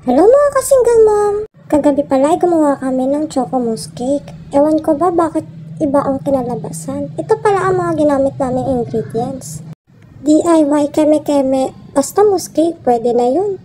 Hello mga kasinggang mom! Kagabi pala ay gumawa kami ng choco mousse cake. Ewan ko ba bakit iba ang kinalabasan. Ito pala ang mga ginamit naming ingredients. DIY keme-keme, basta mousse cake, pwede na yun.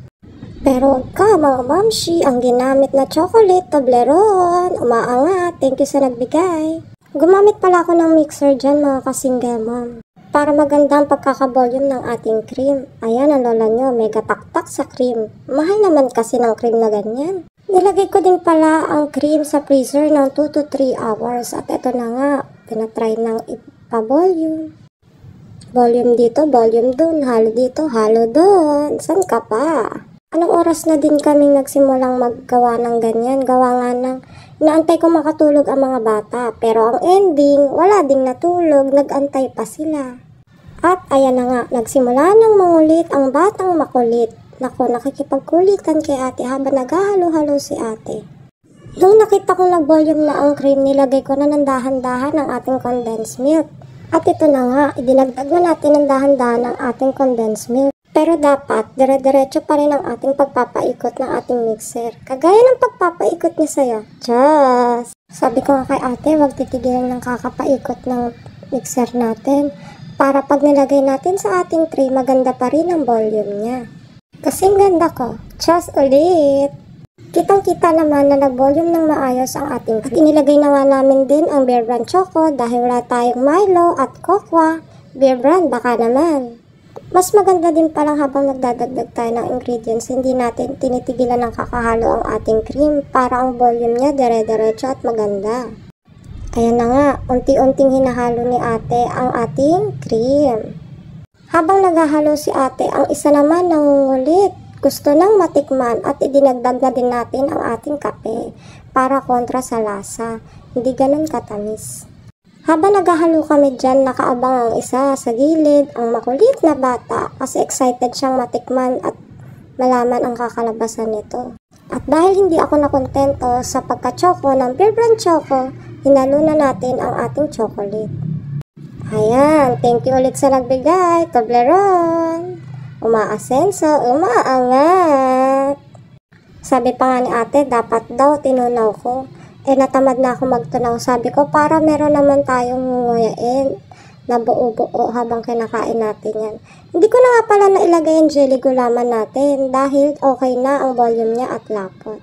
Pero ka mga mamshi, ang ginamit na chocolate, Toblerone, umaangat, thank you sa nagbigay. Gumamit pala ako ng mixer dyan mga kasinggang mom. Para maganda ang pagkakabolyum ng ating cream. Ayan ang lola nyo, mega taktak sa cream. Mahal naman kasi ng cream na ganyan. Nilagay ko din pala ang cream sa freezer ng 2 to 3 hours. At ito na nga, tinatry ng ipa-volume. Volume dito, volume dun, halo dito, halo dun. San ka pa? Anong oras na din kaming nagsimulang maggawa ng ganyan? Gawa nga ng inaantay ko makatulog ang mga bata. Pero ang ending, wala ding natulog, nag-antay pa sila. At ayan na nga, nagsimula ng mangulit ang batang makulit. Naku, nakikipagkulitan kay ate habang naghahalo-halo si ate. Nung nakita kong nag-volume na ang cream, nilagay ko na ng dahan-dahan ang ating condensed milk. At ito na nga, idinagdag na natin ng dahan-dahan ang ating condensed milk. Pero dapat, dire-diretso pa rin ang ating pagpapaikot ng ating mixer. Kagaya ng pagpapaikot niya sa'yo. Diyos! Sabi ko nga kay ate, huwag titigilan ng kakapaikot ng mixer natin. Para pag nilagay natin sa ating tray, maganda pa rin ang volume niya. Kasing ganda ko. Diyos ulit! Kitang-kita naman na nag-volume ng maayos ang ating cream. At inilagay na nga namin din ang Bear Brand Choco dahil wala tayong Milo at Cocoa. Bear Brand, baka naman. Mas maganda din palang habang nagdadagdag tayo ng ingredients, hindi natin tinitigilan ng kakahalo ang ating cream para ang volume niya dire-diretso at maganda. Kaya na nga, unti-unting hinahalo ni ate ang ating cream. Habang naghahalo si ate, ang isa naman nangungulit. Gusto nang matikman at idinagdag na din natin ang ating kape para kontra sa lasa. Hindi ganun katamis. Habang naghahalo kami dyan, nakaabang ang isa sa gilid, ang makulit na bata kasi excited siyang matikman at malaman ang kakalabasan nito. At dahil hindi ako nakontento sa pagka-choco ng Bear Brand Choco, hinalo na natin ang ating chocolate. Ayan, thank you ulit sa nagbigay, Toblerone. Umaasenso, umaangat. Sabi pa nga ni ate, dapat daw tinunaw ko. Natamad na ako magtunaw. Sabi ko, para meron naman tayong nguyain na buo-buo habang kinakain natin yan. Hindi ko na nga pala nailagay yung jelly gulaman natin dahil okay na ang volume niya at lapot.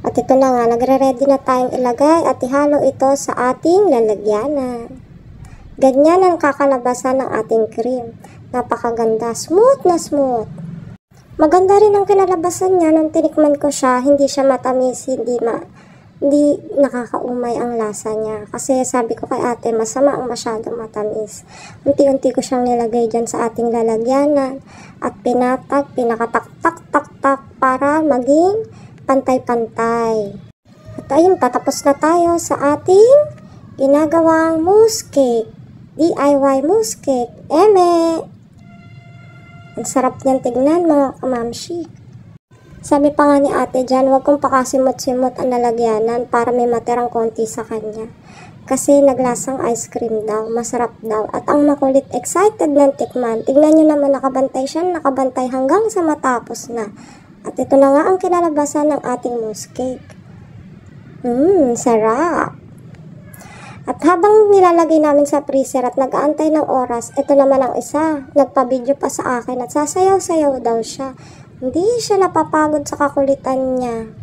At ito na nga, nagre-ready na tayong ilagay at ihalo ito sa ating lalagyanan. Ganyan ang kakalabasan ng ating cream. Napakaganda, smooth na smooth. Maganda rin ang kinalabasan niya nung tinikman ko siya. Hindi siya matamis, hindi nakakaumay ang lasa niya. Kasi sabi ko kay ate, masama ang masyadong matamis. Unti-unti ko siyang nilagay dyan sa ating lalagyanan. At pinakatak-tak-tak-tak para maging pantay-pantay. At ayun, patapos na tayo sa ating ginagawang mousse cake. DIY mousse cake. Eme! Ang sarap niyan tignan mga kamamshi. Sabi pa nga ni ate dyan, huwag kong pakasimot-simot ang lalagyanan para may matirang konti sa kanya. Kasi naglasang ice cream daw, masarap daw. At ang makulit excited ng tikman. Tignan nyo naman nakabantay siya, nakabantay hanggang sa matapos na. At ito na nga ang kinalabasan ng ating mousse cake. Sarap! At habang nilalagay namin sa freezer at nag-aantay ng oras, ito naman ang isa. Nagpa-video pa sa akin at sasayaw-sayaw daw siya. Hindi siya napapagod sa kakulitan niya.